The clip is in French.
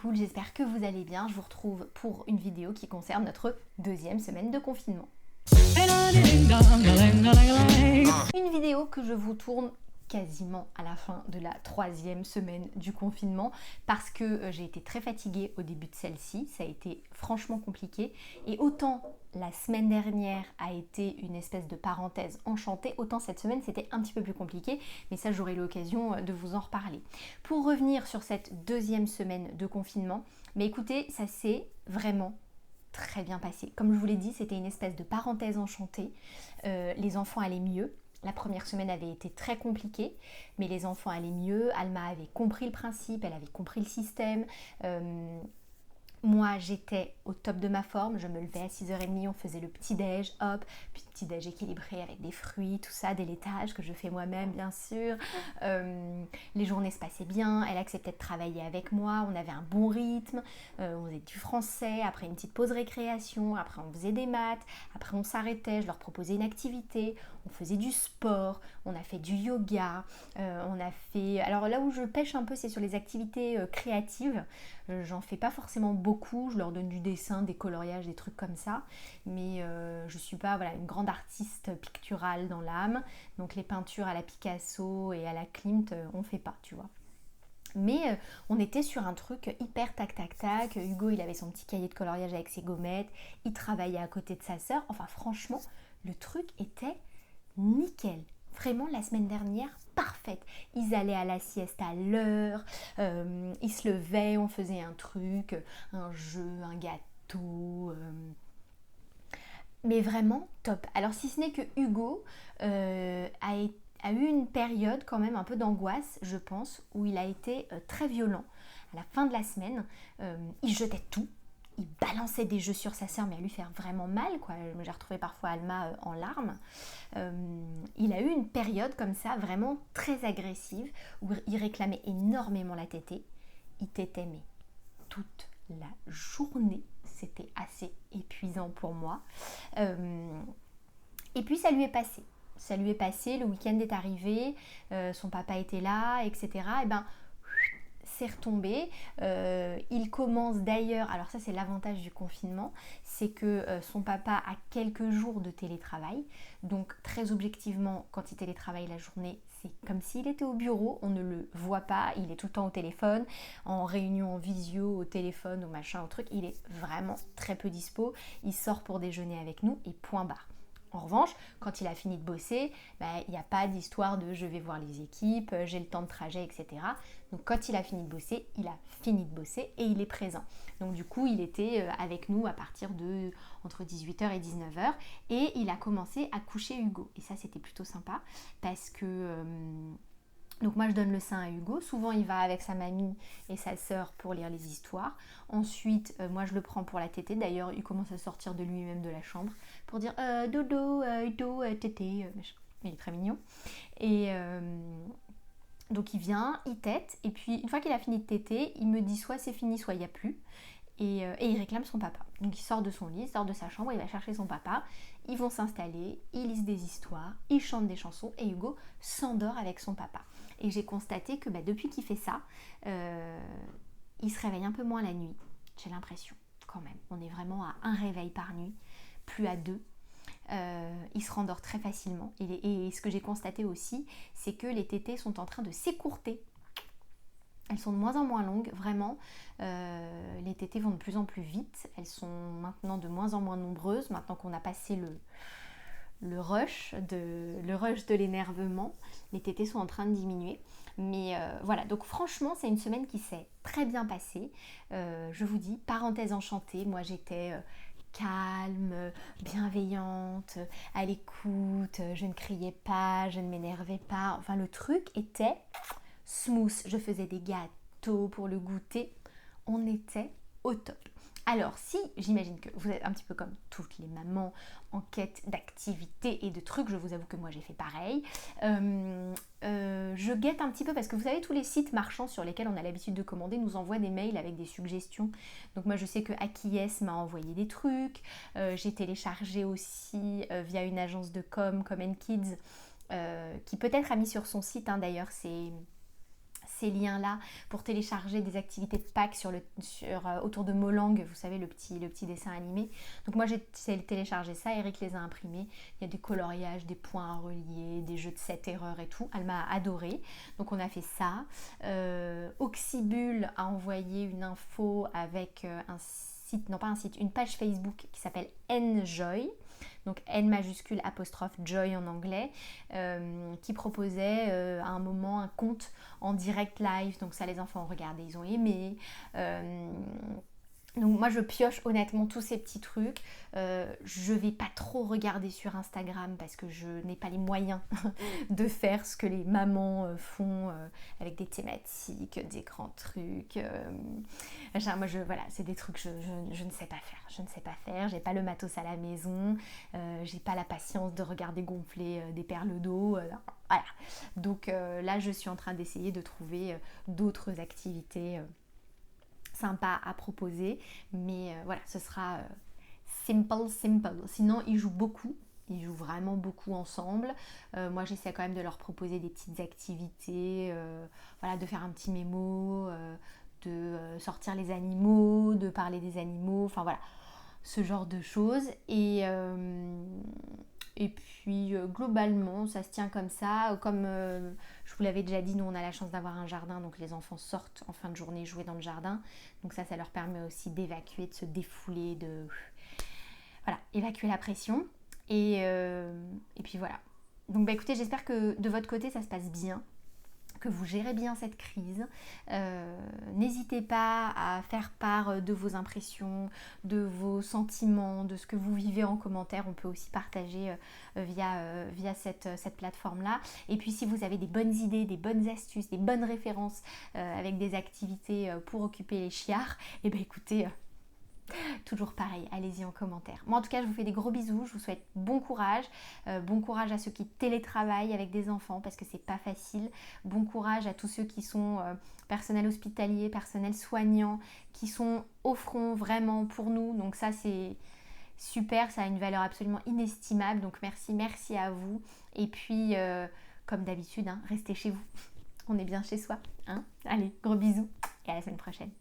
cool, j'espère que vous allez bien. Je vous retrouve pour une vidéo qui concerne notre deuxième semaine de confinement. Une vidéo que je vous tourne quasiment à la fin de la troisième semaine du confinement parce que j'ai été très fatiguée au début de celle-ci, ça a été franchement compliqué et autant la semaine dernière a été une espèce de parenthèse enchantée, autant cette semaine c'était un petit peu plus compliqué, mais ça j'aurai l'occasion de vous en reparler. Pour revenir sur cette deuxième semaine de confinement, mais écoutez, ça s'est vraiment très bien passé. Comme je vous l'ai dit, c'était une espèce de parenthèse enchantée, les enfants allaient mieux. La première semaine avait été très compliquée, mais les enfants allaient mieux. Alma avait compris le principe, elle avait compris le système. Moi, j'étais au top de ma forme, je me levais à 6h30, on faisait le petit-déj, hop, puis petit-déj équilibré avec des fruits, tout ça, des laitages que je fais moi-même, bien sûr. Les journées se passaient bien, elle acceptait de travailler avec moi, on avait un bon rythme, on faisait du français, après une petite pause récréation, après on faisait des maths, après on s'arrêtait, je leur proposais une activité, on faisait du sport, on a fait du yoga, on a fait... Alors là où je pêche un peu, c'est sur les activités créatives. J'en fais pas forcément beaucoup, je leur donne du dessin, des coloriages, des trucs comme ça, mais je suis pas une grande artiste picturale dans l'âme, donc les peintures à la Picasso et à la Klimt, on fait pas, tu vois. Mais on était sur un truc hyper tac tac tac, Hugo il avait son petit cahier de coloriage avec ses gommettes, il travaillait à côté de sa sœur, enfin franchement, le truc était nickel. Vraiment la semaine dernière, parfaite. Ils allaient à la sieste à l'heure, ils se levaient, on faisait un truc, un jeu, un gâteau. Mais vraiment top. Alors si ce n'est que Hugo a eu une période quand même un peu d'angoisse, je pense, où il a été très violent. À la fin de la semaine, il jetait tout. Il balançait des jeux sur sa sœur, mais à lui faire vraiment mal, quoi. J'ai retrouvé parfois Alma en larmes. Il a eu une période comme ça, vraiment très agressive, où il réclamait énormément la tétée. Il tétait, mais toute la journée. C'était assez épuisant pour moi. Et puis ça lui est passé. Ça lui est passé, le week-end est arrivé, son papa était là, etc. Et ben, c'est retombé. Il commence d'ailleurs, alors ça c'est l'avantage du confinement, c'est que son papa a quelques jours de télétravail. Donc très objectivement, quand il télétravaille la journée, c'est comme s'il était au bureau, on ne le voit pas, il est tout le temps au téléphone, en réunion, en visio, au téléphone, au machin, au truc, il est vraiment très peu dispo. Il sort pour déjeuner avec nous et point barre. En revanche, quand il a fini de bosser, il n'y a pas d'histoire de je vais voir les équipes, j'ai le temps de trajet, etc. Donc quand il a fini de bosser, il a fini de bosser et il est présent. Donc du coup, il était avec nous à partir de entre 18h et 19h et il a commencé à coucher Hugo. Et ça, c'était plutôt sympa parce que... Donc moi je donne le sein à Hugo, souvent il va avec sa mamie et sa sœur pour lire les histoires. Ensuite moi je le prends pour la tétée, d'ailleurs il commence à sortir de lui-même de la chambre pour dire dodo, tétée, il est très mignon. Et donc il vient, il tète et puis une fois qu'il a fini de téter, il me dit soit c'est fini soit il n'y a plus. Et il réclame son papa. Donc il sort de son lit, il sort de sa chambre, il va chercher son papa, ils vont s'installer, ils lisent des histoires, ils chantent des chansons et Hugo s'endort avec son papa. Et j'ai constaté que depuis qu'il fait ça, il se réveille un peu moins la nuit, j'ai l'impression quand même. On est vraiment à un réveil par nuit, plus à deux. Il se rendort très facilement. Et ce que j'ai constaté aussi, c'est que les tétées sont en train de s'écourter. Elles sont de moins en moins longues, vraiment. Les tétées vont de plus en plus vite. Elles sont maintenant de moins en moins nombreuses, maintenant qu'on a passé le rush de l'énervement. Les tétées sont en train de diminuer. Mais voilà, donc franchement, c'est une semaine qui s'est très bien passée. Je vous dis, parenthèse enchantée, moi j'étais... calme, bienveillante, à l'écoute, je ne criais pas, je ne m'énervais pas. Enfin, le truc était smooth. Je faisais des gâteaux pour le goûter. On était au top. Alors, si j'imagine que vous êtes un petit peu comme toutes les mamans en quête d'activités et de trucs, je vous avoue que moi j'ai fait pareil. Je guette un petit peu parce que vous savez, tous les sites marchands sur lesquels on a l'habitude de commander nous envoient des mails avec des suggestions. Donc moi je sais que Akies m'a envoyé des trucs. J'ai téléchargé aussi via une agence de com, Kids, qui peut-être a mis sur son site, d'ailleurs, ces liens-là pour télécharger des activités de Pâques autour de Molang, vous savez, le petit dessin animé. Donc moi j'ai téléchargé ça, Eric les a imprimés. Il y a des coloriages, des points à relier, des jeux de 7 erreurs et tout. Elle m'a adoré. Donc on a fait ça. Oxybul a envoyé une info avec une page Facebook qui s'appelle Enjoy. Donc N majuscule apostrophe Joy en anglais, qui proposait à un moment un compte en direct live. Donc ça, les enfants ont regardé, ils ont aimé. Donc moi je pioche honnêtement tous ces petits trucs. Je vais pas trop regarder sur Instagram parce que je n'ai pas les moyens de faire ce que les mamans font avec des thématiques, des grands trucs. Moi voilà, c'est des trucs que je ne sais pas faire. Je ne sais pas faire, j'ai pas le matos à la maison, j'ai pas la patience de regarder gonfler des perles d'eau. Voilà. Donc là je suis en train d'essayer de trouver d'autres activités sympa à proposer, mais voilà, ce sera simple. Sinon ils jouent vraiment beaucoup ensemble. Moi j'essaie quand même de leur proposer des petites activités, voilà, de faire un petit mémo, de sortir les animaux, de parler des animaux, enfin voilà, ce genre de choses. Et puis globalement ça se tient comme ça, comme je vous l'avais déjà dit, nous on a la chance d'avoir un jardin, donc les enfants sortent en fin de journée jouer dans le jardin, donc ça leur permet aussi d'évacuer, de se défouler, de voilà, évacuer la pression. Et puis voilà, donc écoutez, j'espère que de votre côté ça se passe bien, que vous gérez bien cette crise. N'hésitez pas à faire part de vos impressions, de vos sentiments, de ce que vous vivez en commentaire. On peut aussi partager via cette plateforme-là. Et puis si vous avez des bonnes idées, des bonnes astuces, des bonnes références avec des activités pour occuper les chiards, et bien écoutez... toujours pareil, allez-y en commentaire. Moi en tout cas je vous fais des gros bisous, je vous souhaite bon courage à ceux qui télétravaillent avec des enfants parce que c'est pas facile, bon courage à tous ceux qui sont personnel hospitalier, personnel soignant, qui sont au front vraiment pour nous, donc ça c'est super, ça a une valeur absolument inestimable, donc merci à vous. Et puis comme d'habitude, hein, restez chez vous, on est bien chez soi, hein. Allez, gros bisous et à la semaine prochaine.